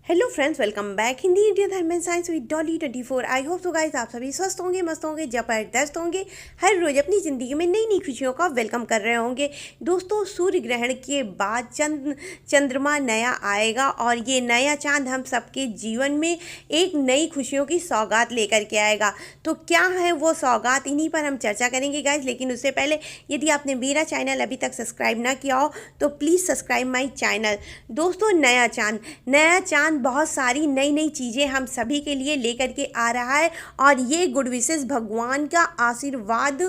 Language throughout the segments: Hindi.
Hello friends, welcome back Hindi Indian धर्म and science with Dolly 24। I hope so guys आप सभी स्वस्थ होंगे, मस्त होंगे, जबरदस्त होंगे, हर रोज अपनी ज़िंदगी में नई नई खुशियों का वेलकम कर रहे होंगे। दोस्तों, सूर्य ग्रहण के बाद चंद्रमा नया आएगा और ये नया चांद हम सबके जीवन में एक नई खुशियों की सौगात लेकर के आएगा। तो क्या है वो सौगात, इन्हीं पर हम चर्चा करेंगे गाइज। लेकिन उससे पहले यदि आपने मेरा चैनल अभी तक सब्सक्राइब ना किया हो तो प्लीज़ सब्सक्राइब माई चैनल। दोस्तों, नया चांद बहुत सारी नई नई चीज़ें हम सभी के लिए लेकर के आ रहा है और ये गुड विशेस भगवान का आशीर्वाद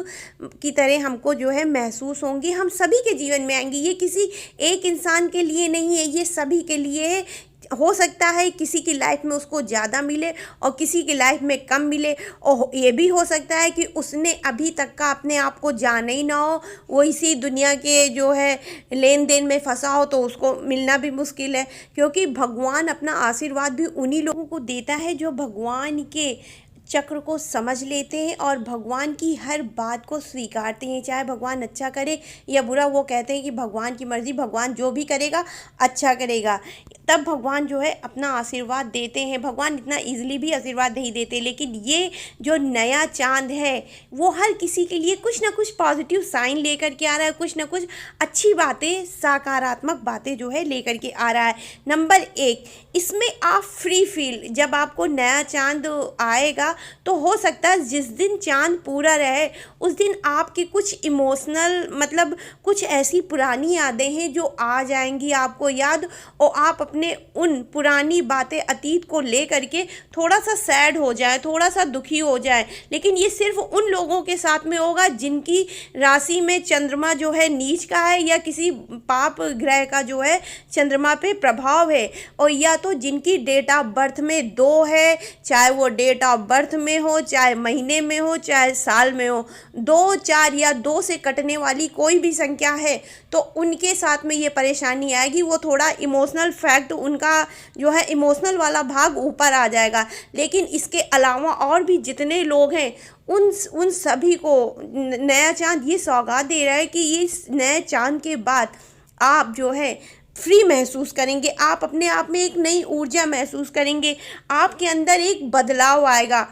की तरह हमको जो है महसूस होंगी, हम सभी के जीवन में आएंगी। ये किसी एक इंसान के लिए नहीं है, ये सभी के लिए है। हो सकता है किसी की लाइफ में उसको ज़्यादा मिले और किसी की लाइफ में कम मिले, और ये भी हो सकता है कि उसने अभी तक का अपने आप को जाना ही ना हो, वो इसी दुनिया के जो है लेन देन में फंसा हो, तो उसको मिलना भी मुश्किल है। क्योंकि भगवान अपना आशीर्वाद भी उन्हीं लोगों को देता है जो भगवान के चक्र को समझ लेते हैं और भगवान की हर बात को स्वीकारते हैं। चाहे भगवान अच्छा करे या बुरा, वो कहते हैं कि भगवान की मर्ज़ी, भगवान जो भी करेगा अच्छा करेगा। तब भगवान जो है अपना आशीर्वाद देते हैं। भगवान इतना इजीली भी आशीर्वाद नहीं देते, लेकिन ये जो नया चांद है वो हर किसी के लिए कुछ ना कुछ पॉजिटिव साइन लेकर के आ रहा है, कुछ ना कुछ अच्छी बातें, सकारात्मक बातें जो है लेकर के आ रहा है। नंबर 1, इसमें आप फ्री फील, जब आपको नया चांद आएगा तो हो सकता है जिस दिन चांद पूरा रहे उस दिन आपकी कुछ इमोशनल, मतलब कुछ ऐसी पुरानी यादें हैं जो आ जाएंगी आपको याद, और आप अपने उन पुरानी बातें, अतीत को ले करके थोड़ा सा सैड हो जाए, थोड़ा सा दुखी हो जाए। लेकिन ये सिर्फ उन लोगों के साथ में होगा जिनकी राशि में चंद्रमा जो है नीच का है, या किसी पाप ग्रह का जो है चंद्रमा पे प्रभाव है, और या तो जिनकी डेट ऑफ बर्थ में 2 है, चाहे वो डेट ऑफ बर्थ में हो, चाहे महीने में हो, चाहे साल में हो, 2, 4 या 2 से कटने वाली कोई भी संख्या है, तो उनके साथ में ये परेशानी आएगी। वो थोड़ा इमोशनल फैक्ट, उनका जो है इमोशनल वाला भाग ऊपर आ जाएगा। लेकिन इसके अलावा और भी जितने लोग हैं उन सभी को नया चांद ये सौगात दे रहा है कि ये नए चांद के बाद आप जो है फ्री महसूस करेंगे, आप अपने आप में एक नई ऊर्जा महसूस करेंगे, आपके अंदर एक बदलाव आएगा।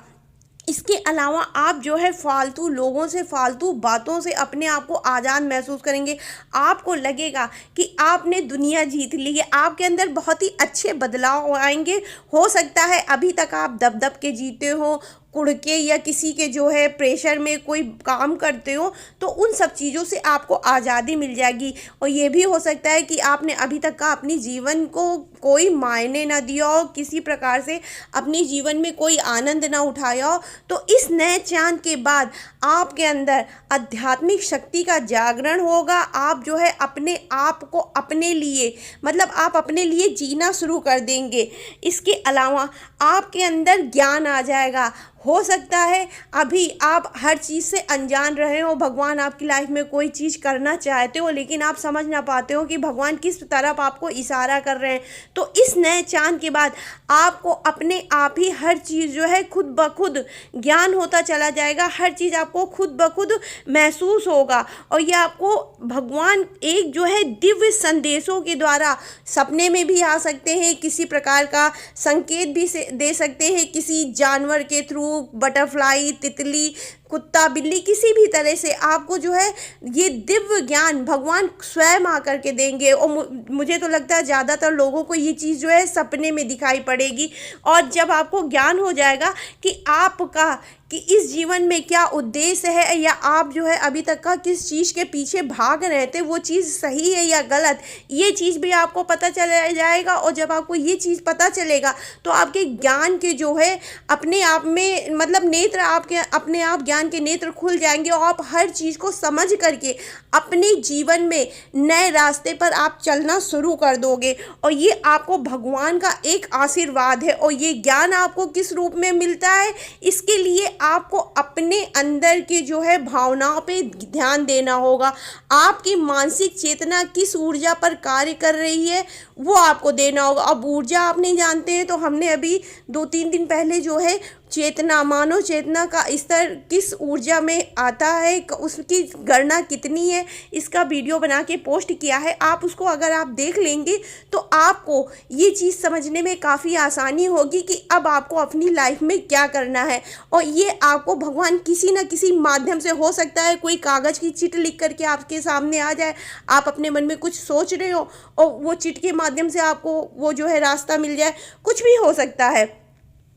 इसके अलावा आप जो है फालतू लोगों से, फालतू बातों से अपने आप को आज़ाद महसूस करेंगे। आपको लगेगा कि आपने दुनिया जीत ली है, आपके अंदर बहुत ही अच्छे बदलाव आएंगे। हो सकता है अभी तक आप दब दब के जीते हो, कुड़ के, या किसी के जो है प्रेशर में कोई काम करते हो, तो उन सब चीज़ों से आपको आज़ादी मिल जाएगी। और ये भी हो सकता है कि आपने अभी तक का अपनी जीवन को कोई मायने ना दिया हो, किसी प्रकार से अपनी जीवन में कोई आनंद ना उठाया हो, तो इस नए चांद के बाद आपके अंदर आध्यात्मिक शक्ति का जागरण होगा। आप जो है अपने आप को अपने लिए, मतलब आप अपने लिए जीना शुरू कर देंगे। इसके अलावा आपके अंदर ज्ञान आ जाएगा। हो सकता है अभी आप हर चीज़ से अनजान रहे हो, भगवान आपकी लाइफ में कोई चीज़ करना चाहते हो लेकिन आप समझ ना पाते हो कि भगवान किस तरफ आपको इशारा कर रहे हैं। तो इस नए चांद के बाद आपको अपने आप ही हर चीज़ जो है खुद ब खुद ज्ञान होता चला जाएगा, हर चीज़ आपको खुद ब खुद महसूस होगा। और ये आपको भगवान एक जो है दिव्य संदेशों के द्वारा सपने में भी आ सकते हैं, किसी प्रकार का संकेत भी दे सकते हैं, किसी जानवर के थ्रू, बटरफ्लाई, तितली, कुत्ता, बिल्ली, किसी भी तरह से आपको जो है ये दिव्य ज्ञान भगवान स्वयं आकर के देंगे। और मुझे तो लगता है ज़्यादातर लोगों को ये चीज़ जो है सपने में दिखाई पड़ेगी। और जब आपको ज्ञान हो जाएगा कि आपका कि इस जीवन में क्या उद्देश्य है, या आप जो है अभी तक का किस चीज़ के पीछे भाग रहे थे, वो चीज़ सही है या गलत, ये चीज़ भी आपको पता चल जाएगा। और जब आपको ये चीज़ पता चलेगा तो आपके ज्ञान के जो है अपने आप में, मतलब नेत्र, आपके अपने आप ज्ञान के नेत्र खुल जाएंगे और आप हर चीज़ को समझ करके अपने जीवन में नए रास्ते पर आप चलना शुरू कर दोगे। और ये आपको भगवान का एक आशीर्वाद है। और ये ज्ञान आपको किस रूप में मिलता है, इसके लिए आपको अपने अंदर के जो है भावनाओं पे ध्यान देना होगा। आपकी मानसिक चेतना किस ऊर्जा पर कार्य कर रही है वो आपको देना होगा। अब ऊर्जा आप नहीं जानते हैं तो हमने अभी 2-3 दिन पहले जो है चेतना, मानव चेतना का स्तर किस ऊर्जा में आता है, उसकी गणना कितनी है, इसका वीडियो बना के पोस्ट किया है। आप उसको अगर आप देख लेंगे तो आपको ये चीज़ समझने में काफ़ी आसानी होगी कि अब आपको अपनी लाइफ में क्या करना है। और ये आपको भगवान किसी न किसी माध्यम से, हो सकता है कोई कागज़ की चिट लिख करके आपके सामने आ जाए, आप अपने मन में कुछ सोच रहे हो और वो चिट के माध्यम से आपको वो जो है रास्ता मिल जाए, कुछ भी हो सकता है।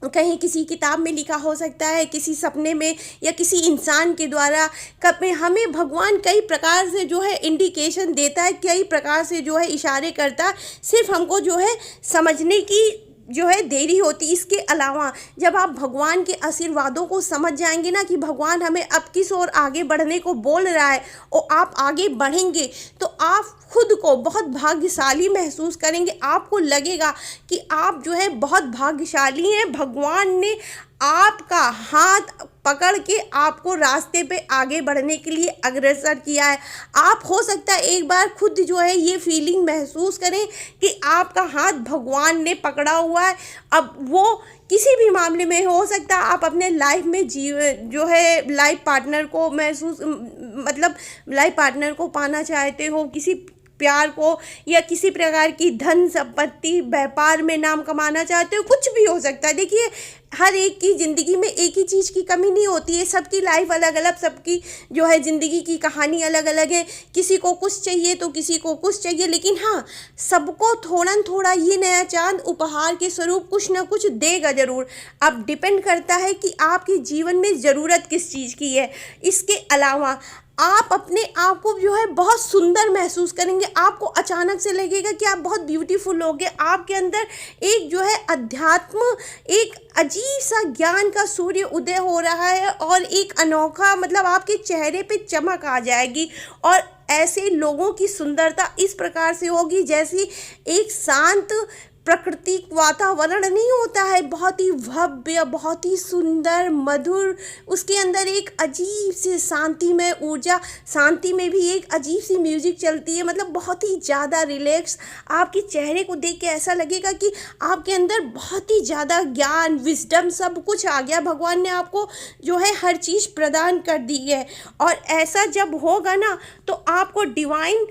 कहीं किसी किताब में लिखा हो सकता है, किसी सपने में, या किसी इंसान के द्वारा। कब में हमें भगवान कई प्रकार से जो है इंडिकेशन देता है, कई प्रकार से जो है इशारे करता है, सिर्फ हमको जो है समझने की जो है देरी होती। इसके अलावा जब आप भगवान के आशीर्वादों को समझ जाएंगे ना कि भगवान हमें अब किस ओर आगे बढ़ने को बोल रहा है और आप आगे बढ़ेंगे, तो आप खुद को बहुत भाग्यशाली महसूस करेंगे। आपको लगेगा कि आप जो है बहुत भाग्यशाली हैं, भगवान ने आपका हाथ पकड़ के आपको रास्ते पे आगे बढ़ने के लिए अग्रसर किया है। आप हो सकता है एक बार खुद जो है ये फीलिंग महसूस करें कि आपका हाथ भगवान ने पकड़ा हुआ है। अब वो किसी भी मामले में हो सकता है, आप अपने लाइफ में जो है लाइफ पार्टनर को मतलब लाइफ पार्टनर को पाना चाहते हो, किसी प्यार को, या किसी प्रकार की धन संपत्ति, व्यापार में नाम कमाना चाहते हो, कुछ भी हो सकता है। देखिए, हर एक की ज़िंदगी में एक ही चीज़ की कमी नहीं होती है, सबकी लाइफ अलग अलग, सबकी जो है ज़िंदगी की कहानी अलग अलग है। किसी को कुछ चाहिए तो किसी को कुछ चाहिए, लेकिन हाँ, सबको थोड़ा थोड़ा ये नया चांद उपहार के स्वरूप कुछ ना कुछ देगा ज़रूर। अब डिपेंड करता है कि आपके जीवन में ज़रूरत किस चीज़ की है। इसके अलावा आप अपने आप को जो है बहुत सुंदर महसूस करेंगे। आपको अचानक से लगेगा कि आप बहुत ब्यूटीफुल हो गए। आपके अंदर एक जो है अध्यात्म, एक अजीब सा ज्ञान का सूर्य उदय हो रहा है और एक अनोखा, मतलब आपके चेहरे पे चमक आ जाएगी। और ऐसे लोगों की सुंदरता इस प्रकार से होगी जैसी एक शांत प्राकृतिक वातावरण नहीं होता है, बहुत ही भव्य, बहुत ही सुंदर, मधुर, उसके अंदर एक अजीब से शांतिमय ऊर्जा, शांति में भी एक अजीब सी म्यूजिक चलती है, मतलब बहुत ही ज़्यादा रिलैक्स। आपके चेहरे को देख के ऐसा लगेगा कि आपके अंदर बहुत ही ज़्यादा ज्ञान, विजडम, सब कुछ आ गया। भगवान ने आपको जो है हर चीज़ प्रदान कर दी है। और ऐसा जब होगा ना तो आपको डिवाइन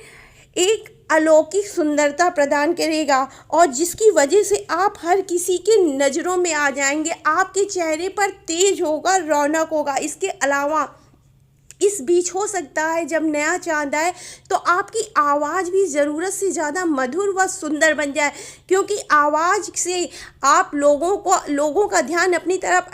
एक अलौकिक सुंदरता प्रदान करेगा और जिसकी वजह से आप हर किसी के नज़रों में आ जाएंगे। आपके चेहरे पर तेज होगा, रौनक होगा। इसके अलावा इस बीच हो सकता है जब नया चांद आए तो आपकी आवाज़ भी ज़रूरत से ज़्यादा मधुर व सुंदर बन जाए, क्योंकि आवाज़ से आप लोगों का ध्यान अपनी तरफ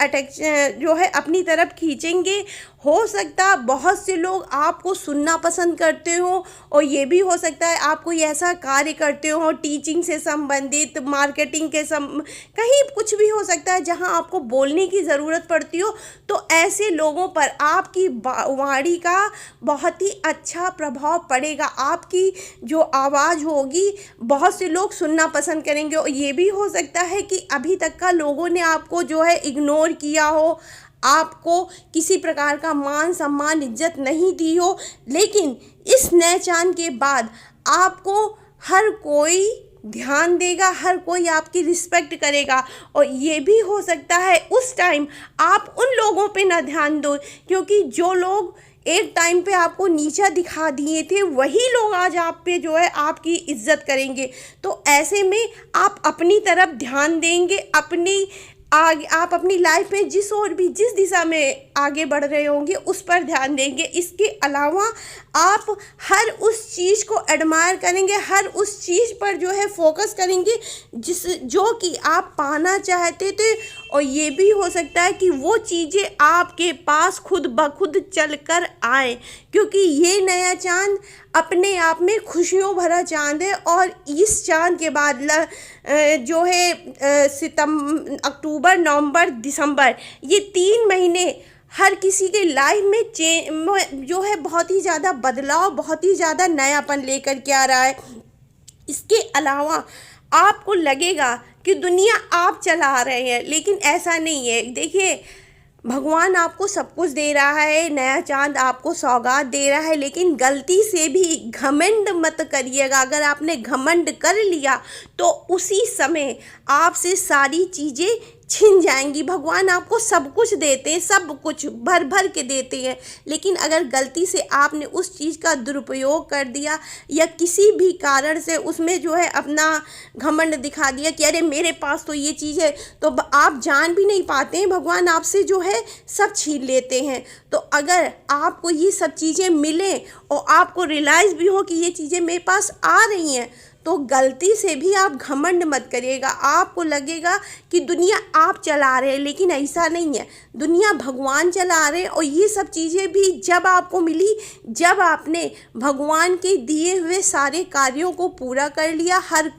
जो है अपनी तरफ खींचेंगे। हो सकता बहुत से लोग आपको सुनना पसंद करते हो, और ये भी हो सकता है आप कोई ऐसा कार्य करते हो टीचिंग से संबंधित, मार्केटिंग के कहीं कुछ भी हो सकता है जहां आपको बोलने की ज़रूरत पड़ती हो। तो ऐसे लोगों पर आपकी वाणी का बहुत ही अच्छा प्रभाव पड़ेगा। आपकी जो आवाज़ होगी बहुत से लोग सुनना पसंद करेंगे। और ये भी हो सकता है कि अभी तक का लोगों ने आपको जो है इग्नोर किया हो, आपको किसी प्रकार का मान सम्मान इज्जत नहीं दी हो, लेकिन इस नए चांद के बाद आपको हर कोई ध्यान देगा, हर कोई आपकी रिस्पेक्ट करेगा। और ये भी हो सकता है उस टाइम आप उन लोगों पे ना ध्यान दो, क्योंकि जो लोग एक टाइम पे आपको नीचा दिखा दिए थे वही लोग आज आप पे जो है आपकी इज्जत करेंगे। तो ऐसे में आप अपनी तरफ ध्यान देंगे, आप अपनी लाइफ में जिस दिशा में आगे बढ़ रहे होंगे उस पर ध्यान देंगे। इसके अलावा आप हर उस चीज़ को एडमायर करेंगे, हर उस चीज़ पर जो है फोकस करेंगे जो कि आप पाना चाहते थे। और ये भी हो सकता है कि वो चीज़ें आपके पास खुद ब खुद चल कर आए, क्योंकि ये नया चांद अपने आप में खुशियों भरा चांद है। और इस चांद के बाद जो है अक्टूबर, नवंबर, दिसंबर, ये 3 महीने हर किसी के लाइफ में जो है बहुत ही ज़्यादा बदलाव, बहुत ही ज़्यादा नयापन लेकर के आ रहा है। इसके अलावा आपको लगेगा कि दुनिया आप चला रहे हैं, लेकिन ऐसा नहीं है। देखिए, भगवान आपको सब कुछ दे रहा है, नया चांद आपको सौगात दे रहा है, लेकिन गलती से भी घमंड मत करिएगा। अगर आपने घमंड कर लिया तो उसी समय आपसे सारी चीज़ें छिन जाएंगी। भगवान आपको सब कुछ देते हैं, सब कुछ भर भर के देते हैं, लेकिन अगर गलती से आपने उस चीज़ का दुरुपयोग कर दिया या किसी भी कारण से उसमें जो है अपना घमंड दिखा दिया कि अरे मेरे पास तो ये चीज़ है, तो आप जान भी नहीं पाते हैं, भगवान आपसे जो है सब छीन लेते हैं। तो अगर आपको ये सब चीज़ें मिलें और आपको रियलाइज़ भी हो कि ये चीज़ें मेरे पास आ रही हैं, तो गलती से भी आप घमंड मत करिएगा। आपको लगेगा कि दुनिया आप चला रहे हैं, लेकिन ऐसा नहीं है, दुनिया भगवान चला रहे हैं। और ये सब चीज़ें भी जब आपको मिली, जब आपने भगवान के दिए हुए सारे कार्यों को पूरा कर लिया, हर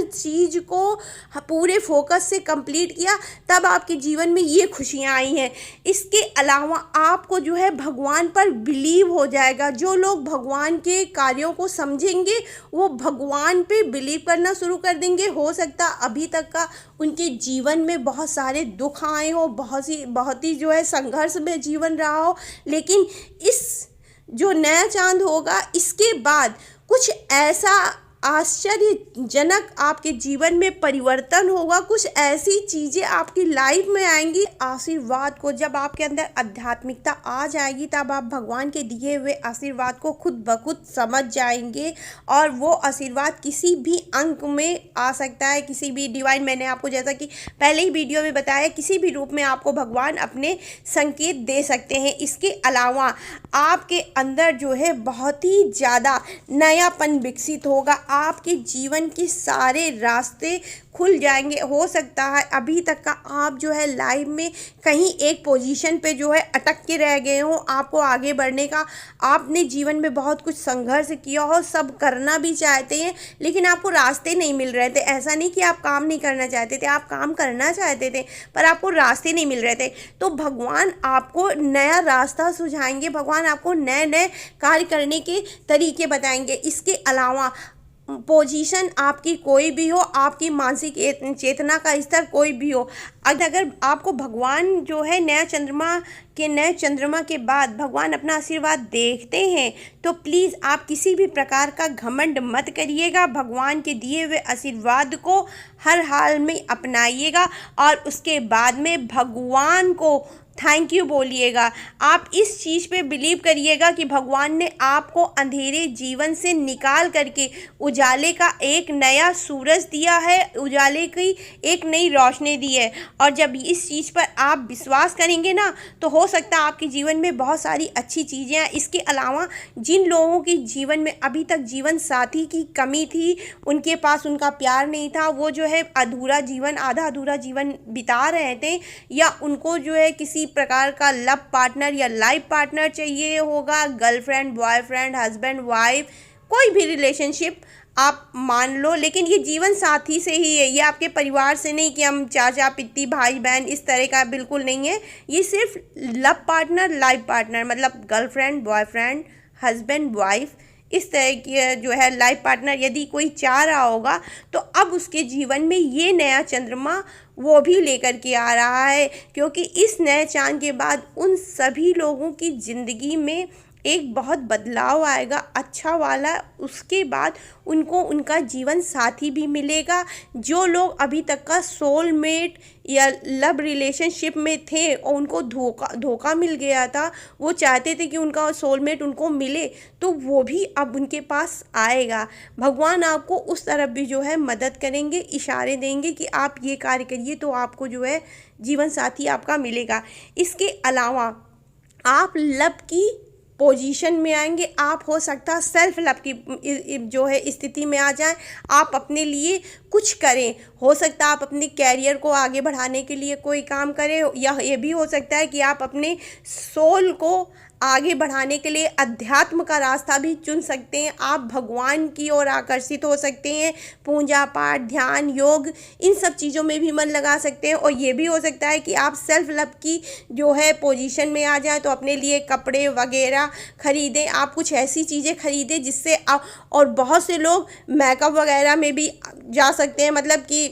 चीज़ को पूरे फोकस से कंप्लीट किया, तब आपके जीवन में ये खुशियाँ आई हैं। इसके अलावा आपको जो है भगवान पर बिलीव हो जाएगा। जो लोग भगवान के कार्यों को समझेंगे वो भगवान पे बिलीव करना शुरू कर देंगे। हो सकता अभी तक का उनके जीवन में बहुत सारे दुख आए हो, बहुत ही जो है संघर्ष में जीवन रहा हो, लेकिन इस जो नया चांद होगा इसके बाद कुछ ऐसा आश्चर्यजनक आपके जीवन में परिवर्तन होगा। कुछ ऐसी चीज़ें आपकी लाइफ में आएंगी। आशीर्वाद को जब आपके अंदर आध्यात्मिकता आ जाएगी, तब आप भगवान के दिए हुए आशीर्वाद को खुद ब खुद समझ जाएंगे, और वो आशीर्वाद किसी भी अंक में आ सकता है, किसी भी डिवाइन, मैंने आपको जैसा कि पहले ही वीडियो में बताया, किसी भी रूप में आपको भगवान अपने संकेत दे सकते हैं। इसके अलावा आपके अंदर जो है बहुत ही ज़्यादा नयापन विकसित होगा। आपके जीवन के सारे रास्ते खुल जाएंगे। हो सकता है अभी तक का आप जो है लाइफ में कहीं एक पोजीशन पे जो है अटक के रह गए हो, आपको आगे बढ़ने का, आपने जीवन में बहुत कुछ संघर्ष किया हो, सब करना भी चाहते हैं, लेकिन आपको रास्ते नहीं मिल रहे थे। ऐसा नहीं कि आप काम नहीं करना चाहते थे, आप काम करना चाहते थे, पर आपको रास्ते नहीं मिल रहे थे। तो भगवान आपको नया रास्ता सुझाएंगे, भगवान आपको नए नए कार्य करने के तरीके बताएंगे। इसके अलावा पोजीशन आपकी कोई भी हो, आपकी मानसिक चेतना का स्तर कोई भी हो, अगर आपको भगवान जो है नए चंद्रमा के बाद भगवान अपना आशीर्वाद देखते हैं, तो प्लीज़ आप किसी भी प्रकार का घमंड मत करिएगा। भगवान के दिए हुए आशीर्वाद को हर हाल में अपनाइएगा और उसके बाद में भगवान को थैंक यू बोलिएगा। आप इस चीज़ पे बिलीव करिएगा कि भगवान ने आपको अंधेरे जीवन से निकाल करके उजाले का एक नया सूरज दिया है, उजाले की एक नई रोशनी दी है। और जब इस चीज़ पर आप विश्वास करेंगे ना, तो हो सकता है आपके जीवन में बहुत सारी अच्छी चीज़ें हैं। इसके अलावा जिन लोगों के जीवन में अभी तक जीवन साथी की कमी थी, उनके पास उनका प्यार नहीं था, वो जो है आधा अधूरा जीवन बिता रहे थे, या उनको जो है किसी प्रकार का लव पार्टनर या लाइफ पार्टनर चाहिए होगा, गर्लफ्रेंड, बॉयफ्रेंड, हस्बैंड, वाइफ, कोई भी रिलेशनशिप आप मान लो, लेकिन ये जीवन साथी से ही है, ये आपके परिवार से नहीं कि हम चाचा पित्ती भाई बहन इस तरह का बिल्कुल नहीं है। ये सिर्फ लव पार्टनर, लाइफ पार्टनर, मतलब गर्लफ्रेंड, बॉयफ्रेंड, हस्बैंड, वाइफ, इस तरह की जो है लाइफ पार्टनर यदि कोई चाह रहा होगा, तो अब उसके जीवन में ये नया चंद्रमा वो भी लेकर के आ रहा है, क्योंकि इस नए चांद के बाद उन सभी लोगों की ज़िंदगी में एक बहुत बदलाव आएगा, अच्छा वाला। उसके बाद उनको उनका जीवन साथी भी मिलेगा। जो लोग अभी तक का सोलमेट या लव रिलेशनशिप में थे और उनको धोखा मिल गया था, वो चाहते थे कि उनका सोलमेट उनको मिले, तो वो भी अब उनके पास आएगा। भगवान आपको उस तरफ भी जो है मदद करेंगे, इशारे देंगे कि आप ये कार्य करिए, तो आपको जो है जीवन साथी आपका मिलेगा। इसके अलावा आप लव की पोजीशन में आएंगे। आप हो सकता है सेल्फ लव की जो है स्थिति में आ जाएं, आप अपने लिए कुछ करें। हो सकता है आप अपने कैरियर को आगे बढ़ाने के लिए कोई काम करें, या ये भी हो सकता है कि आप अपने सोल को आगे बढ़ाने के लिए अध्यात्म का रास्ता भी चुन सकते हैं। आप भगवान की ओर आकर्षित हो सकते हैं, पूजा पाठ, ध्यान, योग, इन सब चीज़ों में भी मन लगा सकते हैं। और ये भी हो सकता है कि आप सेल्फ लव की जो है पोजीशन में आ जाए, तो अपने लिए कपड़े वगैरह खरीदें, आप कुछ ऐसी चीज़ें खरीदें जिससे आप, और बहुत से लोग मेकअप वगैरह में भी जा सकते हैं, मतलब कि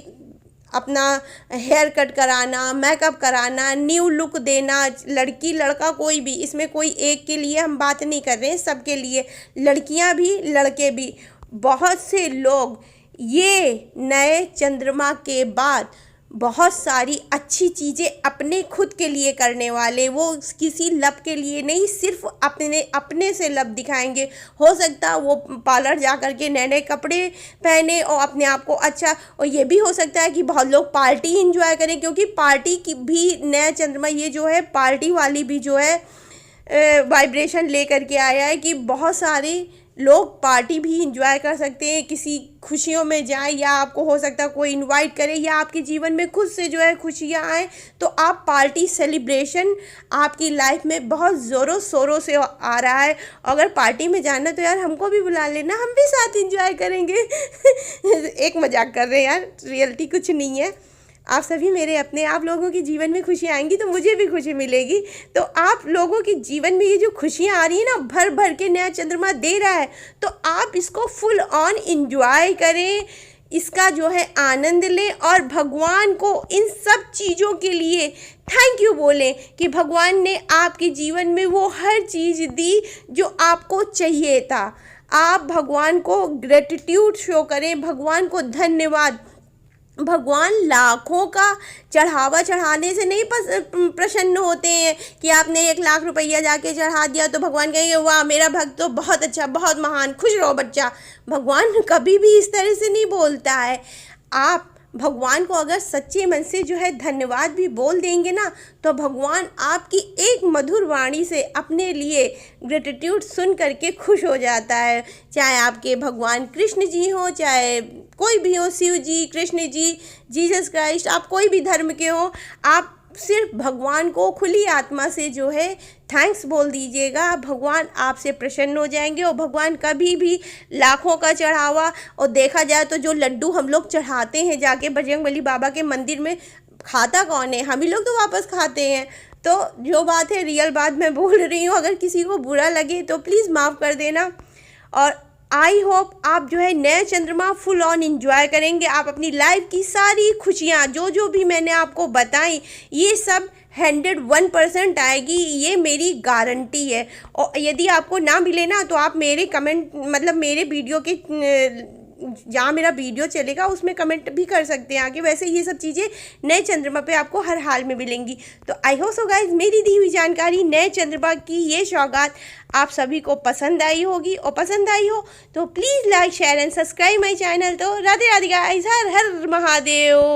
अपना हेयर कट कराना, मेकअप कराना, न्यू लुक देना, लड़की लड़का कोई भी, इसमें कोई एक के लिए हम बात नहीं कर रहे हैं, सबके लिए, लड़कियां भी लड़के भी। बहुत से लोग ये नए चंद्रमा के बाद बहुत सारी अच्छी चीज़ें अपने खुद के लिए करने वाले, वो किसी लब के लिए नहीं, सिर्फ अपने से लब दिखाएंगे। हो सकता है वो पार्लर जा कर के नए नए कपड़े पहने और अपने आप को अच्छा, और ये भी हो सकता है कि बहुत लोग पार्टी इंजॉय करें, क्योंकि पार्टी की भी नया चंद्रमा ये जो है पार्टी वाली भी जो है वाइब्रेशन ले करके आया है कि बहुत सारे लोग पार्टी भी इंजॉय कर सकते हैं, किसी खुशियों में जाए, या आपको हो सकता है कोई इनवाइट करे, या आपके जीवन में खुद से जो है खुशियाँ आए, तो आप पार्टी सेलिब्रेशन आपकी लाइफ में बहुत ज़ोरों शोरों से आ रहा है। अगर पार्टी में जाना तो यार हमको भी बुला लेना, हम भी साथ इंजॉय करेंगे। एक मजाक कर रहे हैं यार, रियलिटी कुछ नहीं है। आप सभी मेरे अपने, आप लोगों के जीवन में खुशियाँ आएंगी तो मुझे भी खुशी मिलेगी। तो आप लोगों के जीवन में ये जो खुशियाँ आ रही है ना, भर भर के नया चंद्रमा दे रहा है, तो आप इसको फुल ऑन एंजॉय करें, इसका जो है आनंद लें, और भगवान को इन सब चीज़ों के लिए थैंक यू बोलें कि भगवान ने आपके जीवन में वो हर चीज़ दी जो आपको चाहिए था। आप भगवान को ग्रेटिट्यूड शो करें, भगवान को धन्यवाद। भगवान लाखों का चढ़ावा चढ़ाने से नहीं प्रसन्न होते हैं कि आपने 1 लाख रुपया जाके चढ़ा दिया तो भगवान कहेंगे वाह मेरा भक्त तो बहुत अच्छा, बहुत महान, खुश रहो बच्चा। भगवान कभी भी इस तरह से नहीं बोलता है। आप भगवान को अगर सच्चे मन से जो है धन्यवाद भी बोल देंगे ना, तो भगवान आपकी एक मधुर वाणी से अपने लिए ग्रेटिट्यूड सुन करके खुश हो जाता है। चाहे आपके भगवान कृष्ण जी हो, चाहे कोई भी हो, शिव जी, कृष्ण जी, जीसस क्राइस्ट, आप कोई भी धर्म के हो, आप सिर्फ भगवान को खुली आत्मा से जो है थैंक्स बोल दीजिएगा, भगवान आपसे प्रसन्न हो जाएंगे। और भगवान कभी भी लाखों का चढ़ावा, और देखा जाए तो जो लड्डू हम लोग चढ़ाते हैं जाके बजरंगबली बाबा के मंदिर में, खाता कौन है? हम ही लोग तो वापस खाते हैं। तो जो बात है रियल बात मैं बोल रही हूँ, अगर किसी को बुरा लगे तो प्लीज़ माफ़ कर देना। और आई होप आप जो है नया चंद्रमा फुल ऑन एंजॉय करेंगे। आप अपनी लाइफ की सारी खुशियाँ जो भी मैंने आपको बताई, ये सब 101% आएगी, ये मेरी गारंटी है। और यदि आपको ना मिले ना, तो आप मेरे कमेंट, मतलब मेरे वीडियो के जहाँ मेरा वीडियो चलेगा उसमें कमेंट भी कर सकते हैं आगे। वैसे ये सब चीज़ें नए चंद्रमा पे आपको हर हाल में मिलेंगी। तो आई होप सो गाइज मेरी दी हुई जानकारी, नए चंद्रमा की ये सौगात आप सभी को पसंद आई होगी, और पसंद आई हो तो please like share and subscribe my channel. तो राधे राधे गाइज, हर हर महादेव।